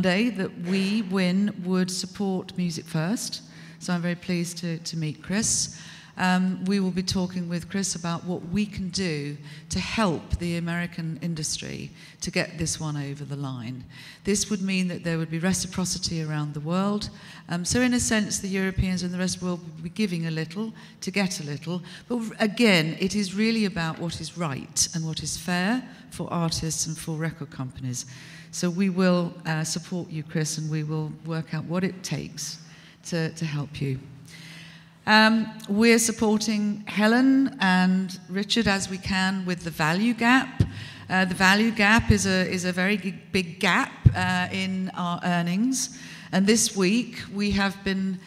Day that we, WIN, would support musicFIRST. So I'm very pleased to meet Chris. We will be talking with Chris about what we can do to help the American industry to get this one over the line. This would mean that there would be reciprocity around the world. So in a sense, the Europeans and the rest of the world will be giving a little to get a little. But again, it is really about what is right and what is fair for artists and for record companies. So we will support you, Chris, and we will work out what it takes to help you. We're supporting Helen and Richard as we can with the value gap. The value gap is a very big gap in our earnings. And this week we have been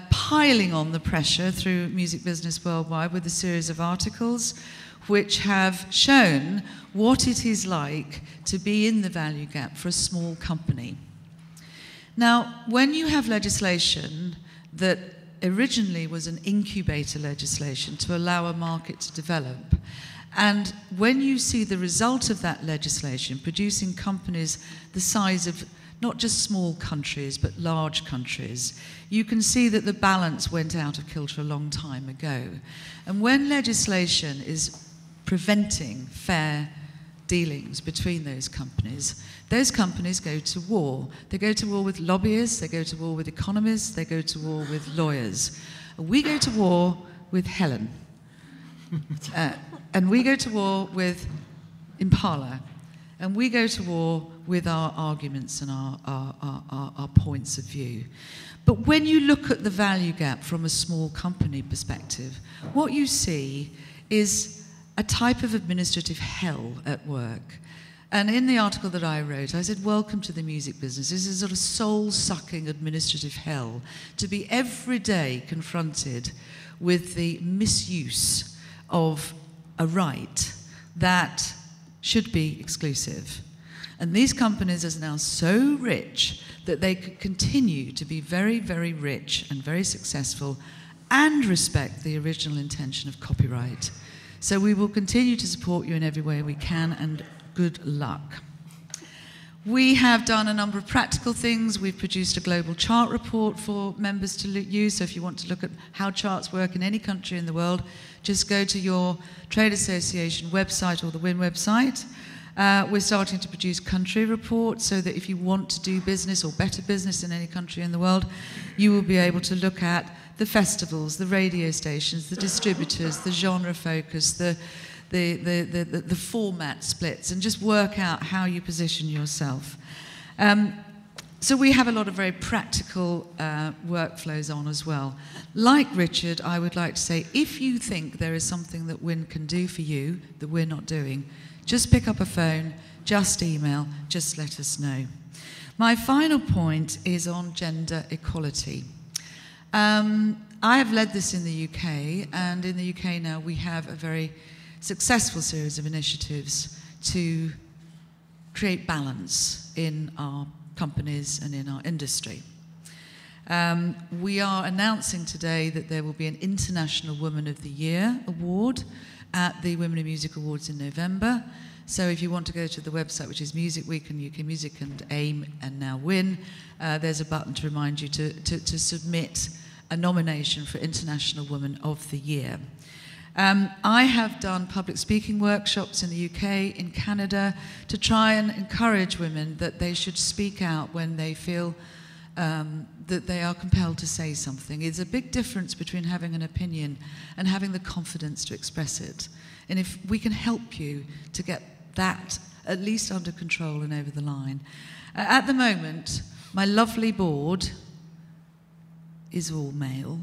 piling on the pressure through Music Business Worldwide with a series of articles which have shown what it is like to be in the value gap for a small company. Now, when you have legislation that originally was an incubator legislation to allow a market to develop, and when you see the result of that legislation producing companies the size of not just small countries but large countries, you can see that the balance went out of kilter a long time ago. And when legislation is preventing fair dealings between those companies go to war. They go to war with lobbyists, they go to war with economists, they go to war with lawyers. We go to war with Helen. And we go to war with IMPALA. And we go to war with our arguments and our points of view. But when you look at the value gap from a small company perspective, what you see is a type of administrative hell at work. And in the article that I wrote, I said, welcome to the music business. This is a sort of soul-sucking administrative hell to be every day confronted with the misuse of a right that should be exclusive. And these companies are now so rich that they could continue to be very, very rich and very successful and respect the original intention of copyright. So we will continue to support you in every way we can, and good luck. We have done a number of practical things. We've produced a global chart report for members to use. So if you want to look at how charts work in any country in the world, just go to your trade association website or the WIN website. We're starting to produce country reports so that if you want to do business or better business in any country in the world, you will be able to look at the festivals, the radio stations, the distributors, the genre focus, the format splits, and just work out how you position yourself. So we have a lot of very practical workflows on as well. Like Richard, I would like to say, if you think there is something that WIN can do for you that we're not doing, just pick up a phone, just email, just let us know. My final point is on gender equality. I have led this in the UK, and in the UK now we have a very successful series of initiatives to create balance in our companies and in our industry. We are announcing today that there will be an International Woman of the Year award at the Women in Music Awards in November. So if you want to go to the website, which is Music Week and UK Music and AIM and now WIN, there's a button to remind you to submit a nomination for International Woman of the Year. I have done public speaking workshops in the UK, in Canada, to try and encourage women that they should speak out when they feel that they are compelled to say something. It's a big difference between having an opinion and having the confidence to express it. And if we can help you to get that at least under control and over the line. At the moment, my lovely board is all male.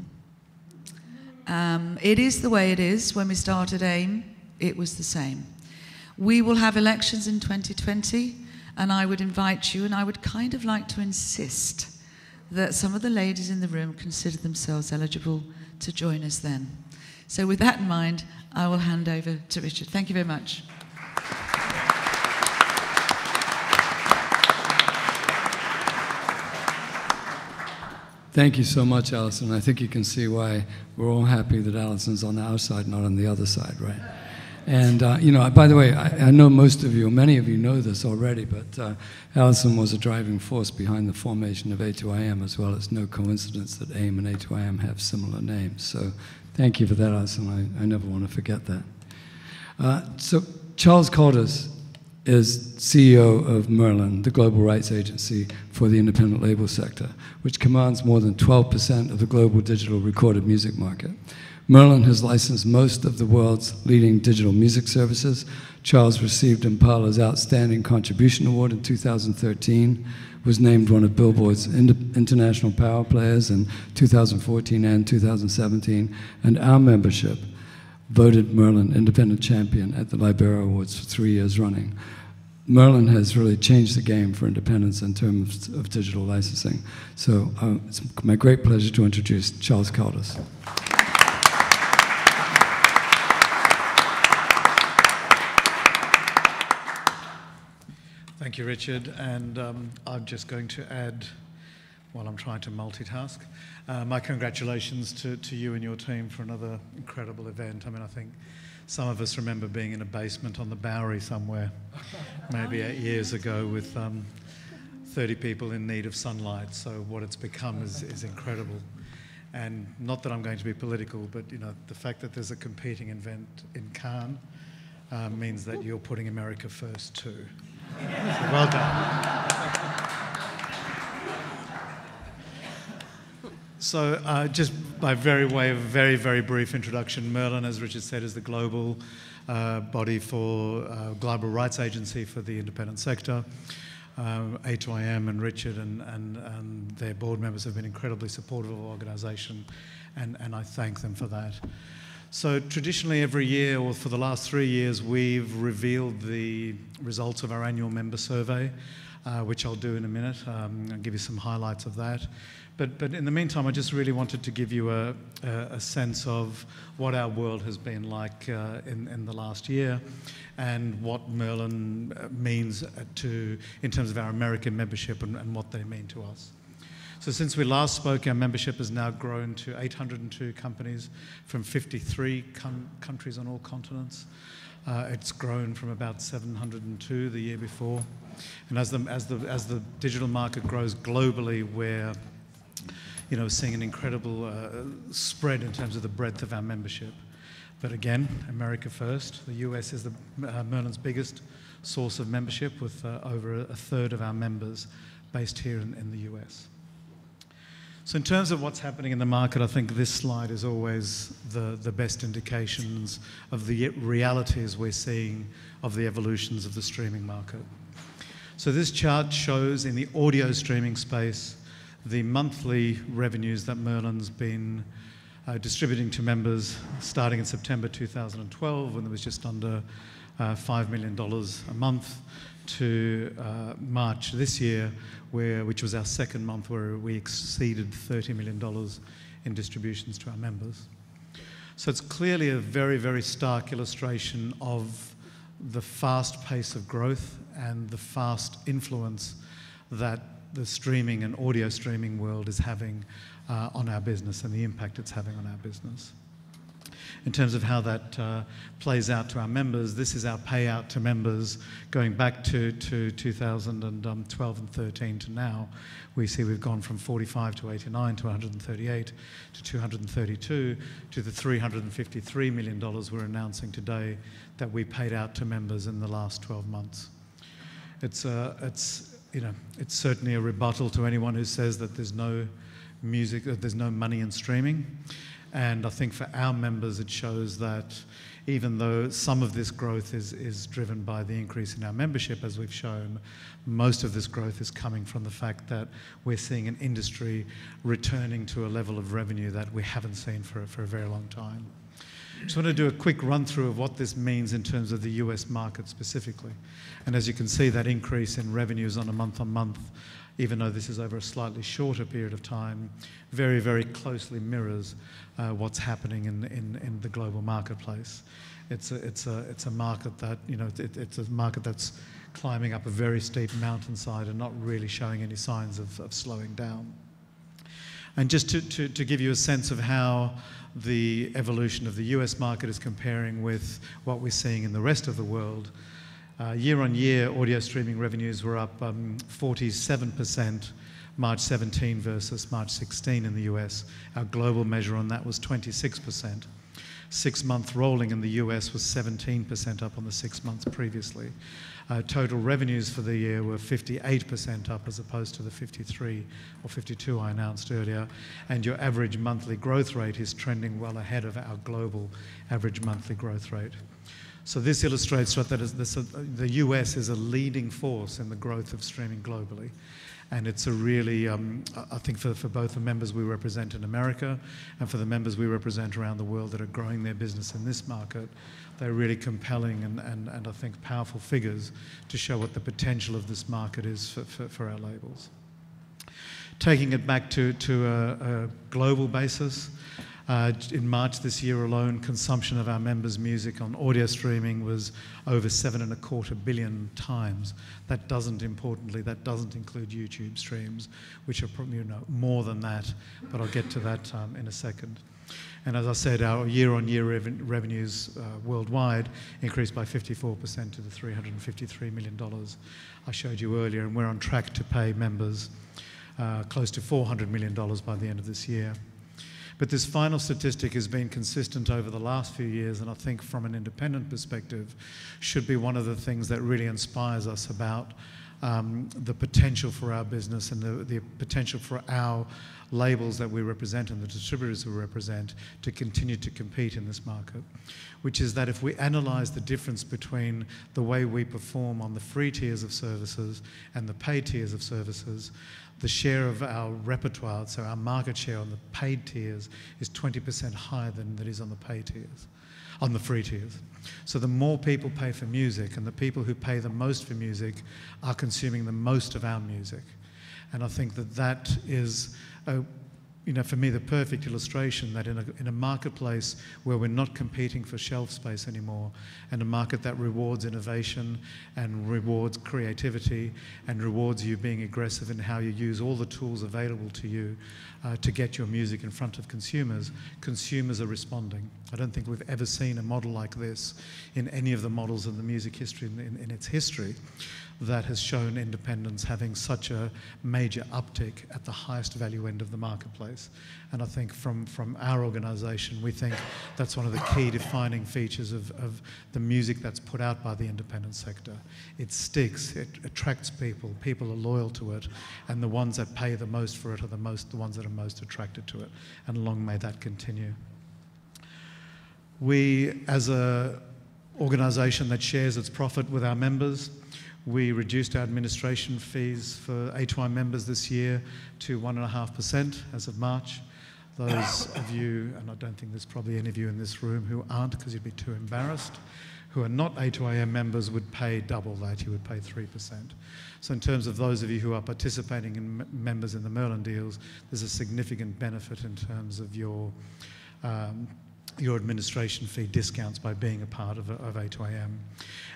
It is the way it is. When we started AIM, it was the same. We will have elections in 2020, and I would invite you, and I would kind of like to insist that some of the ladies in the room consider themselves eligible to join us then. So with that in mind, I will hand over to Richard. Thank you very much. Thank you so much, Alison. I think you can see why we're all happy that Alison's on our side, not on the other side, right? And, you know, by the way, I know most of you, many of you know this already, but Alison was a driving force behind the formation of A2IM as well. It's no coincidence that AIM and A2IM have similar names. So thank you for that, Alison. I never want to forget that. So Charles Caldas is CEO of Merlin, the global rights agency for the independent label sector, which commands more than 12% of the global digital recorded music market. Merlin has licensed most of the world's leading digital music services. Charles received IMPALA's Outstanding Contribution Award in 2013, was named one of Billboard's International Power Players in 2014 and 2017, and our membership voted Merlin Independent Champion at the Libera Awards for 3 years running. Merlin has really changed the game for independence in terms of digital licensing. So it's my great pleasure to introduce Charles Caldas. Thank you, Richard. And I'm just going to add, while I'm trying to multitask, my congratulations to you and your team for another incredible event. I mean, I think some of us remember being in a basement on the Bowery somewhere, maybe 8 years ago, with 30 people in need of sunlight. So what it's become is incredible. And not that I'm going to be political, but you know, the fact that there's a competing event in Cannes means that you're putting America first too. So well done. So just by way of very brief introduction, Merlin, as Richard said, is the global body for global rights agency for the independent sector. A2IM and Richard and their board members have been incredibly supportive of the organisation, and I thank them for that. So traditionally every year, or for the last 3 years, we've revealed the results of our annual member survey, which I'll do in a minute. I'll give you some highlights of that. But in the meantime, I just really wanted to give you a sense of what our world has been like in the last year, and what Merlin means in terms of our American membership and what they mean to us. So since we last spoke, our membership has now grown to 802 companies from 53 countries on all continents. It's grown from about 702 the year before. And as the digital market grows globally, we're seeing an incredible spread in terms of the breadth of our membership. But again, America first. The US is Merlin's biggest source of membership, with over a third of our members based here in the US. So in terms of what's happening in the market, I think this slide is always the best indications of the realities we're seeing of the evolutions of the streaming market. So this chart shows in the audio streaming space the monthly revenues that Merlin's been distributing to members starting in September 2012, when there was just under $5 million a month, to March this year, which was our second month where we exceeded $30 million in distributions to our members. So it's clearly a very stark illustration of the fast pace of growth and the fast influence that the streaming and audio streaming world is having on our business, and the impact it's having on our business. In terms of how that plays out to our members, this is our payout to members going back to 2012 and 13 to now. We see we've gone from 45 to 89 to 138 to 232 to the $353 million we're announcing today that we paid out to members in the last 12 months. It's certainly a rebuttal to anyone who says that there's no music, that there's no money in streaming. And I think for our members, it shows that even though some of this growth is driven by the increase in our membership, as we've shown, most of this growth is coming from the fact that we're seeing an industry returning to a level of revenue that we haven't seen for a very long time. Just want to do a quick run through of what this means in terms of the US market specifically. And as you can see, that increase in revenues on a month-on-month, even though this is over a slightly shorter period of time, very closely mirrors what's happening in the global marketplace. It's a market that, it's a market that's climbing up a very steep mountainside and not really showing any signs of slowing down. And just to give you a sense of how the evolution of the US market is comparing with what we're seeing in the rest of the world, year on year, audio streaming revenues were up 47%, March 17 versus March 16 in the US. Our global measure on that was 26%. 6 month rolling in the US was 17% up on the 6 months previously. Total revenues for the year were 58% up as opposed to the 53 or 52 I announced earlier. And your average monthly growth rate is trending well ahead of our global average monthly growth rate. So this illustrates that the US is a leading force in the growth of streaming globally. And it's a really, I think for both the members we represent in America and for the members we represent around the world that are growing their business in this market, they're really compelling and I think powerful figures to show what the potential of this market is for our labels. Taking it back to a global basis, in March this year alone, consumption of our members' music on audio streaming was over 7.25 billion times. That doesn't include YouTube streams, which are probably more than that, but I'll get to that in a second. And as I said, our year-on-year revenues worldwide increased by 54% to the $353 million I showed you earlier, and we're on track to pay members close to $400 million by the end of this year. But this final statistic has been consistent over the last few years, and I think from an independent perspective should be one of the things that really inspires us about the potential for our business and the potential for our labels that we represent and the distributors we represent to continue to compete in this market, which is that if we analyse the difference between the way we perform on the free tiers of services and the paid tiers of services, the share of our repertoire, so our market share on the paid tiers, is 20% higher than that is on the paid tiers, on the free tiers. So the more people pay for music, and the people who pay the most for music are consuming the most of our music. And I think that is, for me, the perfect illustration that in a marketplace where we're not competing for shelf space anymore, and a market that rewards innovation and rewards creativity and rewards you being aggressive in how you use all the tools available to you to get your music in front of consumers, consumers are responding. I don't think we've ever seen a model like this in any of the models of the music history in its history that has shown independents having such a major uptick at the highest value end of the marketplace. And I think from our organisation, we think that's one of the key defining features of the music that's put out by the independent sector. It sticks, it attracts people, people are loyal to it, and the ones that pay the most for it are the ones that are most attracted to it. And long may that continue. We, as an organisation that shares its profit with our members, we reduced our administration fees for A2IM's members this year to 1.5% as of March. Those of you, and I don't think there's probably any of you in this room who aren't, because you'd be too embarrassed, who are not A2IM members would pay double that. You would pay 3%. So in terms of those of you who are participating in members in the Merlin deals, there's a significant benefit in terms of your administration fee discounts by being a part of A2IM.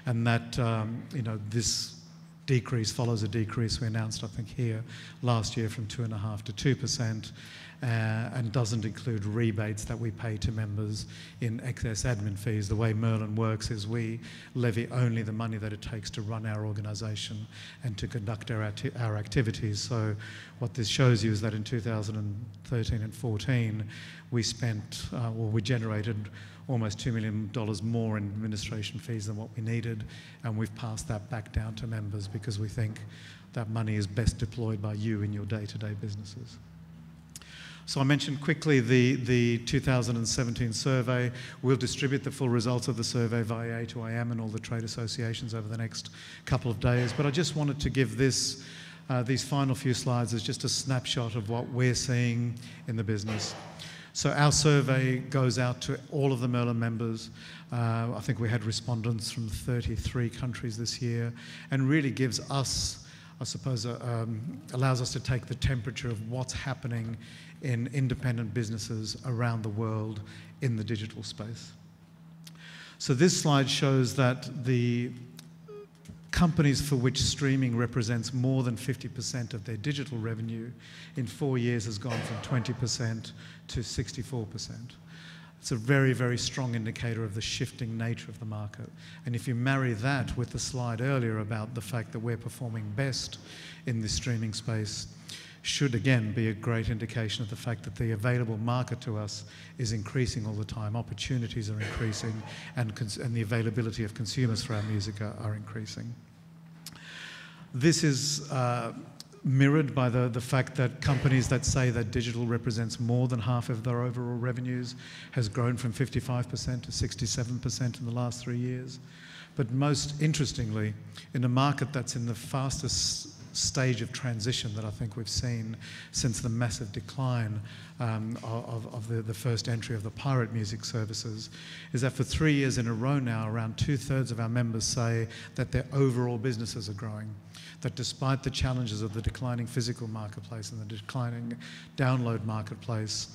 And that, this decrease follows a decrease we announced, I think, here last year from 2.5% to 2%, and doesn't include rebates that we pay to members in excess admin fees. The way Merlin works is we levy only the money that it takes to run our organisation and to conduct our activities. So what this shows you is that in 2013 and 14, we spent, we generated almost $2 million more in administration fees than what we needed, and we've passed that back down to members because we think that money is best deployed by you in your day-to-day businesses. So I mentioned quickly the 2017 survey. We'll distribute the full results of the survey via A2IM and all the trade associations over the next couple of days, but I just wanted to give these final few slides as just a snapshot of what we're seeing in the business. So our survey goes out to all of the Merlin members. I think we had respondents from 33 countries this year, and really gives us, I suppose, allows us to take the temperature of what's happening in independent businesses around the world in the digital space. So this slide shows that the companies for which streaming represents more than 50% of their digital revenue in 4 years has gone from 20% to 64%. It's a very, very strong indicator of the shifting nature of the market. And if you marry that with the slide earlier about the fact that we're performing best in this streaming space, should again be a great indication of the fact that the available market to us is increasing all the time. Opportunities are increasing, and the availability of consumers for our music are increasing. This is mirrored by the fact that companies that say that digital represents more than half of their overall revenues has grown from 55% to 67% in the last 3 years. But most interestingly, in a market that's in the fastest stage of transition that I think we've seen since the massive decline of the first entry of the pirate music services, is that for 3 years in a row now, around 2/3 of our members say that their overall businesses are growing. That despite the challenges of the declining physical marketplace and the declining download marketplace,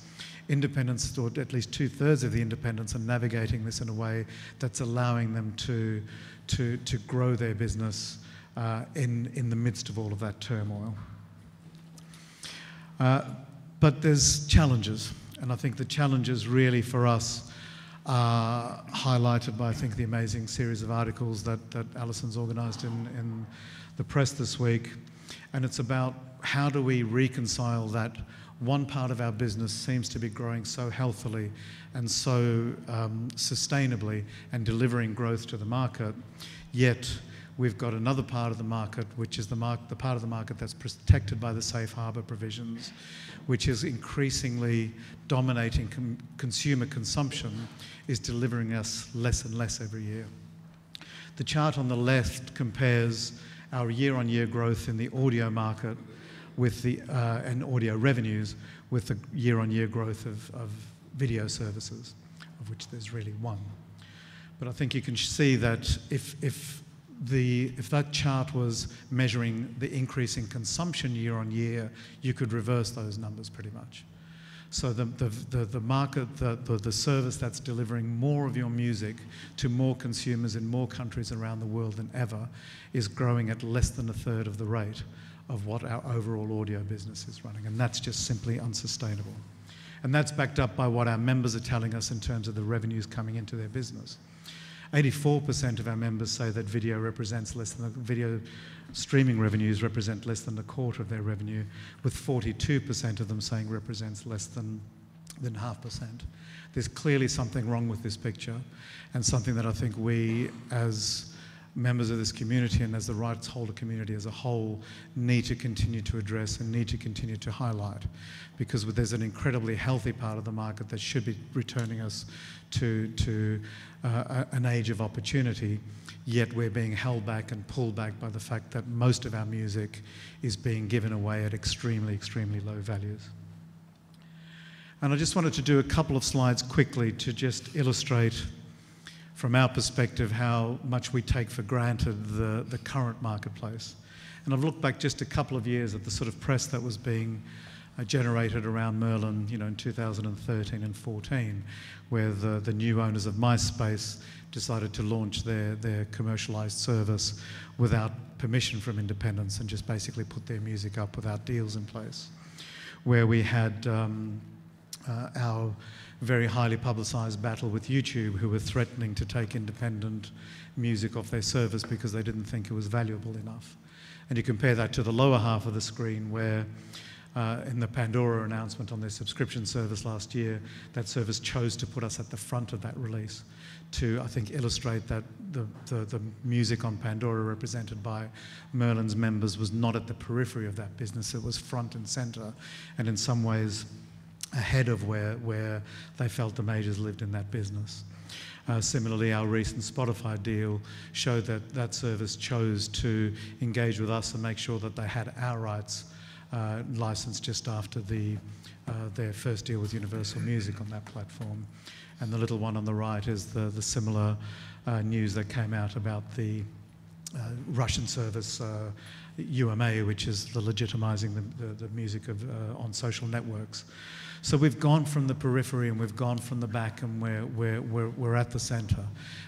independents, or at least 2/3 of the independents, are navigating this in a way that's allowing them to grow their business in the midst of all of that turmoil. But there's challenges, and I think the challenges really for us are highlighted by, I think, the amazing series of articles that Alison's organised in the press this week. And it's about how do we reconcile that one part of our business seems to be growing so healthily and so sustainably and delivering growth to the market, yet we've got another part of the market, which is the part of the market that's protected by the safe harbour provisions, which is increasingly dominating consumer consumption, is delivering us less and less every year. The chart on the left compares our year-on-year growth in the audio market with and audio revenues with the year-on-year growth of video services, of which there's really one. But I think you can see that if that chart was measuring the increase in consumption year on year, you could reverse those numbers pretty much. So the market, the service that's delivering more of your music to more consumers in more countries around the world than ever is growing at less than 1/3 of the rate of what our overall audio business is running. And that's just simply unsustainable. And that's backed up by what our members are telling us in terms of the revenues coming into their business. 84% of our members say that video streaming revenues represent less than 1/4 of their revenue, with 42% of them saying represents less than 0.5%. There's clearly something wrong with this picture, and something that I think we, as members of this community and as the rights holder community as a whole, need to continue to address and need to continue to highlight, because there's an incredibly healthy part of the market that should be returning us to an age of opportunity, yet we're being held back and pulled back by the fact that most of our music is being given away at extremely, extremely low values. And I just wanted to do a couple of slides quickly to just illustrate from our perspective how much we take for granted the current marketplace. And I've looked back just a couple of years at the sort of press that was being generated around Merlin, in 2013 and 14, where the new owners of MySpace decided to launch their commercialised service without permission from independents and just basically put their music up without deals in place. Where we had our very highly publicised battle with YouTube, who were threatening to take independent music off their service because they didn't think it was valuable enough. And you compare that to the lower half of the screen where in the Pandora announcement on their subscription service last year, that service chose to put us at the front of that release to, I think, illustrate that the music on Pandora represented by Merlin's members was not at the periphery of that business. It was front and centre, and in some ways ahead of where they felt the majors lived in that business. Similarly, our recent Spotify deal showed that service chose to engage with us and make sure that they had our rights licensed just after their first deal with Universal Music on that platform. And the little one on the right is the similar news that came out about the Russian service UMA, which is the legitimising the music on social networks. So we've gone from the periphery and we've gone from the back, and we're at the centre.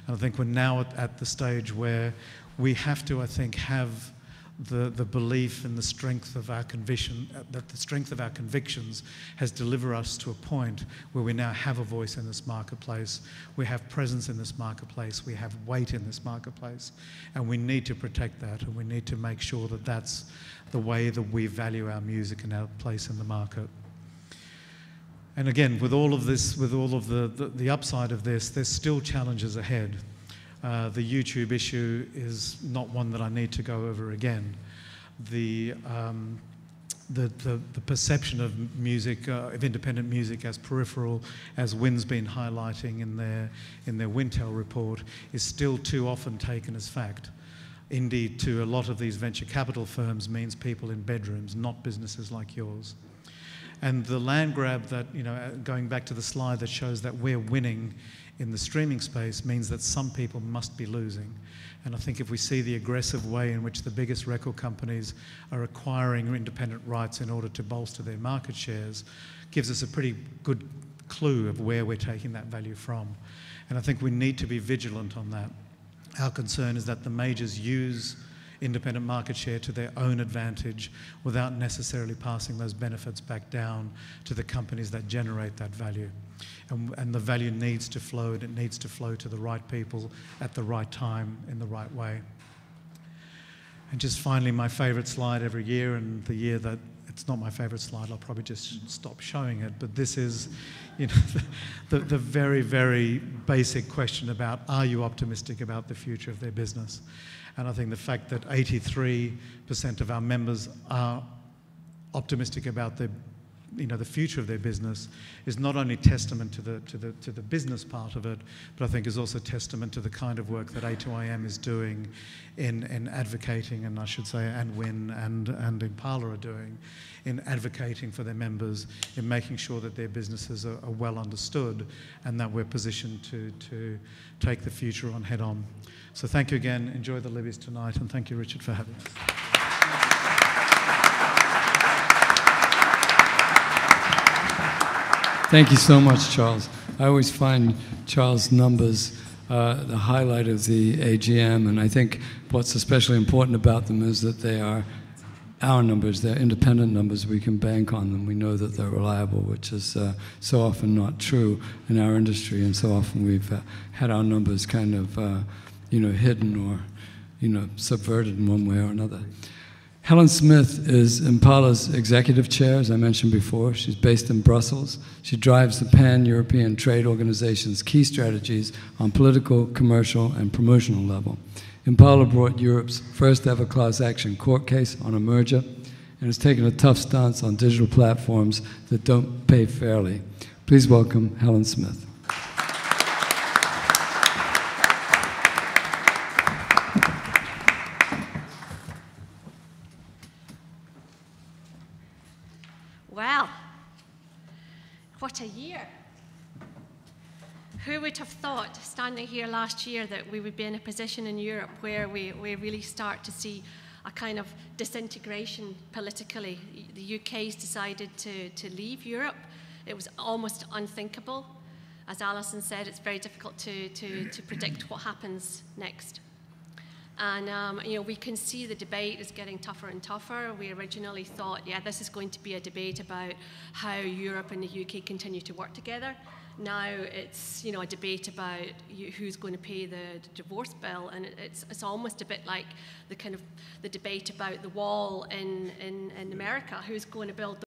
And I think we're now at the stage where we have to, I think, have the belief in the strength of our conviction, that the strength of our convictions has delivered us to a point where we now have a voice in this marketplace, we have presence in this marketplace, we have weight in this marketplace, and we need to protect that, and we need to make sure that that's the way that we value our music and our place in the market. And again, with all of this, with all of the upside of this, there's still challenges ahead. The YouTube issue is not one that I need to go over again. The perception of music, of independent music as peripheral, as Win's been highlighting in their Wintel report, is still too often taken as fact. Indeed, to a lot of these venture capital firms means people in bedrooms, not businesses like yours. And the land grab that, you know, going back to the slide that shows that we're winning in the streaming space means that some people must be losing. And I think if we see the aggressive way in which the biggest record companies are acquiring independent rights in order to bolster their market shares, gives us a pretty good clue of where we're taking that value from. And I think we need to be vigilant on that. Our concern is that the majors use independent market share to their own advantage without necessarily passing those benefits back down to the companies that generate that value. And the value needs to flow, and it needs to flow to the right people at the right time in the right way. And just finally, my favourite slide every year, and the year that it's not my favourite slide, I'll probably just stop showing it, but this is, you know, the very, very basic question about, are you optimistic about the future of their business? And I think the fact that 83% of our members are optimistic about the future of their business is not only testament to the business part of it, but I think is also testament to the kind of work that A2IM is doing in advocating, and I should say, and Win and IMPALA are doing in advocating for their members, in making sure that their businesses are well understood, and that we're positioned to take the future on head on. So thank you again. Enjoy the Libbies tonight, and thank you, Richard, for having us. Thank you so much, Charles. I always find Charles' numbers the highlight of the AGM, and I think what's especially important about them is that they are our numbers, they're independent numbers. We can bank on them. We know that they're reliable, which is so often not true in our industry, and so often we've had our numbers kind of hidden or subverted in one way or another. Helen Smith is IMPALA's executive chair, as I mentioned before. She's based in Brussels. She drives the Pan-European Trade Organization's key strategies on political, commercial, and promotional level. IMPALA brought Europe's first ever class action court case on a merger and has taken a tough stance on digital platforms that don't pay fairly. Please welcome Helen Smith. Well, what a year. Who would have thought, standing here last year, that we would be in a position in Europe where we really start to see a kind of disintegration politically. The UK's decided to leave Europe. It was almost unthinkable. As Alison said, it's very difficult to predict what happens next. And we can see the debate is getting tougher and tougher. We originally thought, yeah, this is going to be a debate about how Europe and the UK continue to work together. Now it's a debate about who's going to pay the divorce bill, and it's almost a bit like the debate about the wall in America. Who's going to build